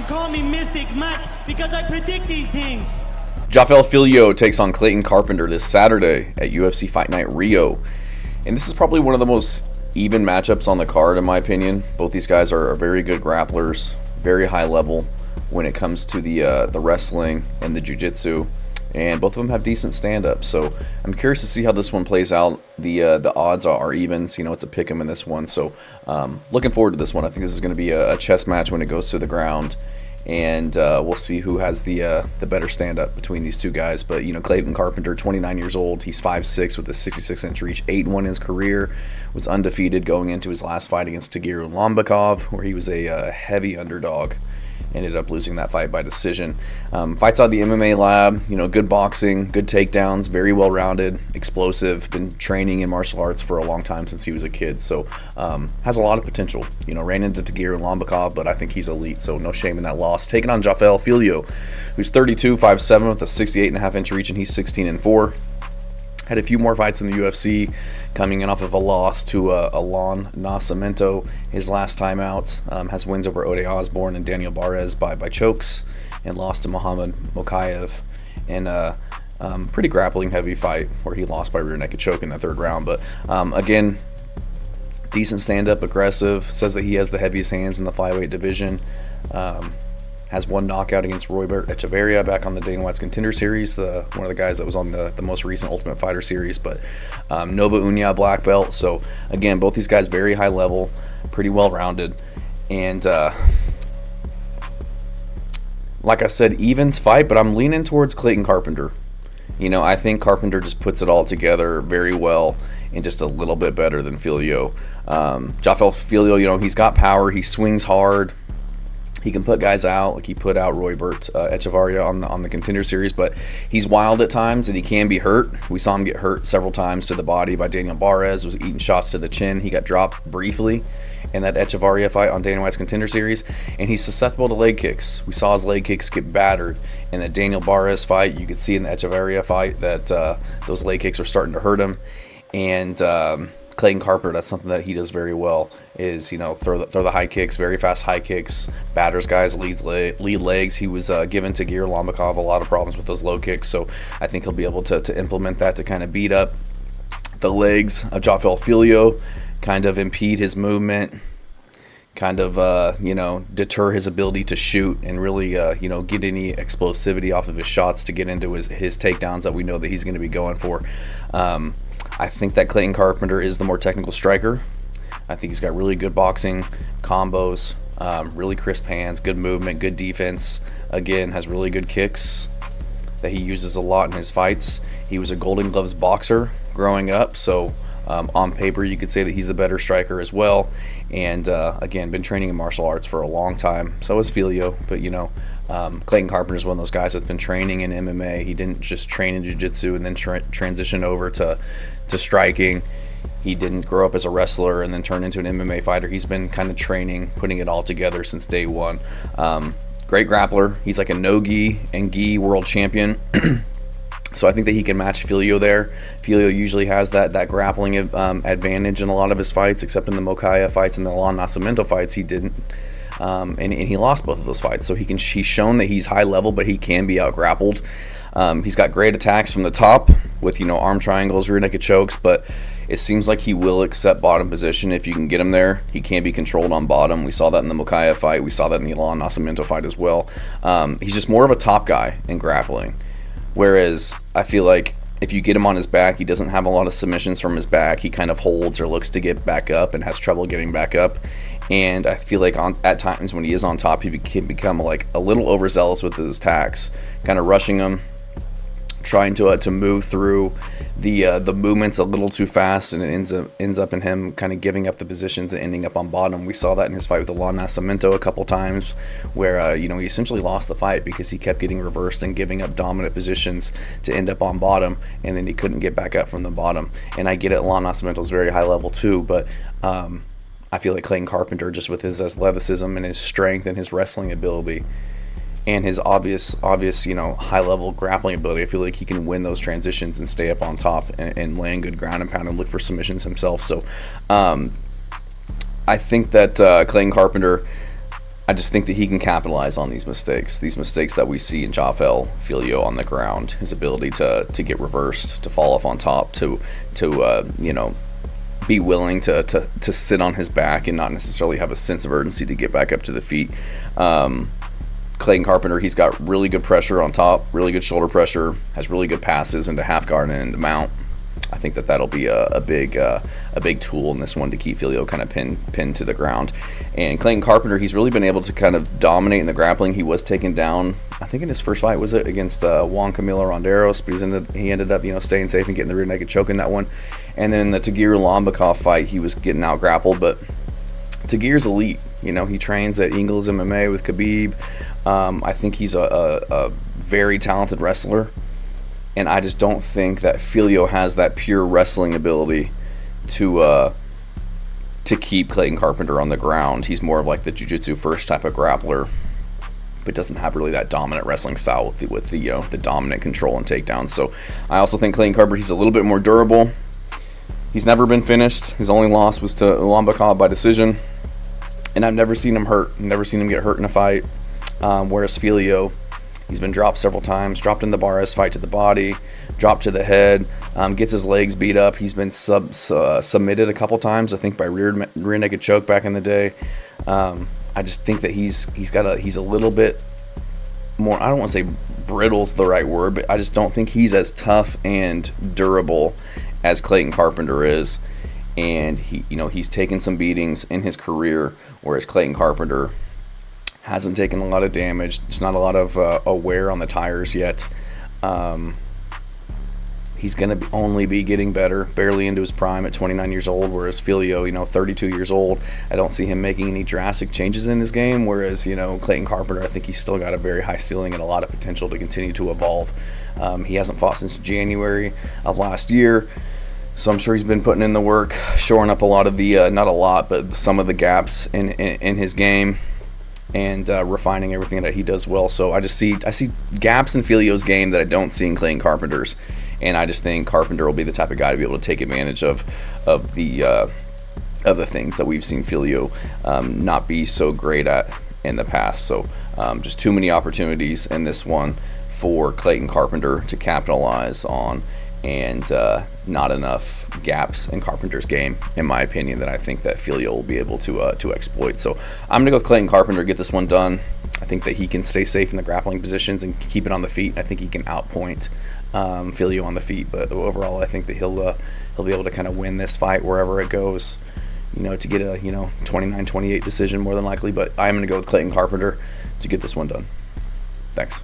call me Mystic Mac because I predict these things. Jafel Filho takes on Clayton Carpenter this Saturday at UFC Fight Night Rio. And this is probably one of the most even matchups on the card, in my opinion. Both these guys are very good grapplers, very high level when it comes to the wrestling and the jiu-jitsu. And both of them have decent stand-up, so I'm curious to see how this one plays out. The odds are evens. You know, it's a pick 'em in this one, so looking forward to this one. I think this is going to be a chess match when it goes to the ground, and we'll see who has the better stand-up between these two guys. But you know, Clayton Carpenter, 29 years old, he's 5'6" with a 66-inch reach, 8-1 in his career, was undefeated going into his last fight against Tagir Ulanbekov, where he was a heavy underdog. Ended up losing that fight by decision. Fights out of the MMA lab, you know, good boxing, good takedowns, very well-rounded, explosive, been training in martial arts for a long time since he was a kid, so has a lot of potential. You know, ran into Tagir Ulanbekov, but I think he's elite, so no shame in that loss. Taking on Jafel Filho, who's 32, 5'7", with a 68.5-inch reach, and he's 16-4. Had a few more fights in the UFC, coming in off of a loss to Alon Nascimento his last time out. Has wins over Ode Osborne and Daniel Barres by chokes, and lost to Muhammad Mokaev in a pretty grappling heavy fight where he lost by rear naked choke in the third round. But again, decent stand-up, aggressive, says that he has the heaviest hands in the flyweight division. Has one knockout against Roybert Echeverria back on the Dana White's Contender Series, one of the guys that was on the most recent Ultimate Fighter Series, but Nova Unia black belt. So again, both these guys very high level, pretty well rounded, and like I said, evens fight, but I'm leaning towards Clayton Carpenter. You know, I think Carpenter just puts it all together very well and just a little bit better than Filho. Jafel Filho, you know, he's got power, he swings hard. He can put guys out, like he put out Roybert Echeverria on the Contender Series, but he's wild at times and he can be hurt. We saw him get hurt several times to the body by Daniel Barres, was eating shots to the chin. He got dropped briefly in that Echeverria fight on Dana White's Contender Series, and he's susceptible to leg kicks. We saw his leg kicks get battered in the Daniel Barres fight. You could see in the Echeverria fight that those leg kicks are starting to hurt him, and Clayton Carpenter, that's something that he does very well, is, you know, throw the high kicks, very fast high kicks, batters guys, lead legs. He was given to Tagir Ulanbekov a lot of problems with those low kicks, so I think he'll be able to implement that to kind of beat up the legs of Jafel Filho, kind of impede his movement, kind of, you know, deter his ability to shoot, and really, you know, get any explosivity off of his shots to get into his takedowns that we know that he's going to be going for. I think that Clayton Carpenter is the more technical striker. I think he's got really good boxing combos, really crisp hands, good movement, good defense. Again, has really good kicks that he uses a lot in his fights. He was a Golden Gloves boxer growing up, so on paper you could say that he's the better striker as well. And again, been training in martial arts for a long time. So is Filho, but you know, Clayton Carpenter is one of those guys that's been training in MMA. He didn't just train in jiu-jitsu and then transition over to striking. He didn't grow up as a wrestler and then turn into an MMA fighter. He's been kind of training, putting it all together since day one. Great grappler. He's like a no-gi and gi world champion. So I think that he can match Filho there. Filho usually has that grappling advantage in a lot of his fights, except in the Mokaev fights and the Alon Nascimento fights he didn't. And he lost both of those fights. So he's shown that he's high level, but he can be out-grappled. He's got great attacks from the top with, you know, arm triangles, rear naked chokes, but it seems like he will accept bottom position if you can get him there. He can be controlled on bottom. We saw that in the Mokaev fight. We saw that in the Alon Nascimento fight as well. He's just more of a top guy in grappling. Whereas I feel like if you get him on his back, he doesn't have a lot of submissions from his back. He kind of holds or looks to get back up and has trouble getting back up. And I feel like at times when he is on top, he can become like a little overzealous with his attacks, kind of rushing them, trying to move through the movements a little too fast, and it ends up in him kind of giving up the positions and ending up on bottom. We saw that in his fight with Alon Nascimento a couple times, where you know, he essentially lost the fight because he kept getting reversed and giving up dominant positions to end up on bottom, and then he couldn't get back up from the bottom. And I get it, Alon Nascimento is very high level too, but I feel like Clayton Carpenter, just with his athleticism and his strength and his wrestling ability and his obvious, you know, high-level grappling ability, I feel like he can win those transitions and stay up on top and land good ground and pound and look for submissions himself. So I think that Clayton Carpenter I just think that he can capitalize on these mistakes that we see in Jafel Filho on the ground. His ability to get reversed, to fall off on top, to be willing to sit on his back and not necessarily have a sense of urgency to get back up to the feet. Clayton Carpenter, he's got really good pressure on top, really good shoulder pressure, has really good passes into half guard and into mount. I think that'll be a big tool in this one to keep Filho kind of pinned to the ground. And Clayton Carpenter, he's really been able to kind of dominate in the grappling. He was taken down, I think in his first fight, was it against Juan Camilo Ronderos, but he ended up staying safe and getting the rear naked choke in that one. And then in the Tagir Lambakov fight, he was getting out grappled, but Tagir's elite. He trains at Ingles MMA with Khabib. I think he's a very talented wrestler. And I just don't think that Filho has that pure wrestling ability to keep Clayton Carpenter on the ground. He's more of like the jiu-jitsu first type of grappler, but doesn't have really that dominant wrestling style with the dominant control and takedowns. So I also think Clayton Carpenter, he's a little bit more durable. He's never been finished. His only loss was to Lambakov by decision, and I've never seen him hurt. Never seen him get hurt in a fight. Whereas Filho, he's been dropped several times, dropped in the Barres fight to the body, dropped to the head, gets his legs beat up. He's been submitted a couple times, I think by rear naked choke back in the day. I just think that he's a little bit more, I don't want to say brittle's the right word, but I just don't think he's as tough and durable as Clayton Carpenter is. And he's taken some beatings in his career, whereas Clayton Carpenter hasn't taken a lot of damage. There's not a lot of wear on the tires yet. He's going to only be getting better, barely into his prime at 29 years old, whereas Filho, 32 years old, I don't see him making any drastic changes in his game, whereas, Clayton Carpenter, I think he's still got a very high ceiling and a lot of potential to continue to evolve. He hasn't fought since January of last year, so I'm sure he's been putting in the work, shoring up a lot of the, not a lot, but some of the gaps in his game, and refining everything that he does well. So I see gaps in Filho's game that I don't see in Clayton Carpenter's, and I just think Carpenter will be the type of guy to be able to take advantage of the other things that we've seen Filho not be so great at in the past. So just too many opportunities in this one for Clayton Carpenter to capitalize on, and not enough gaps in Carpenter's game, in my opinion, that I think that Filho will be able to exploit. So I'm gonna go with Clayton Carpenter, get this one done. I think that he can stay safe in the grappling positions and keep it on the feet. I think he can outpoint Filho on the feet, but overall I think that he'll be able to kind of win this fight wherever it goes, to get a 29-28 decision more than likely. But I'm gonna go with Clayton Carpenter to get this one done. Thanks.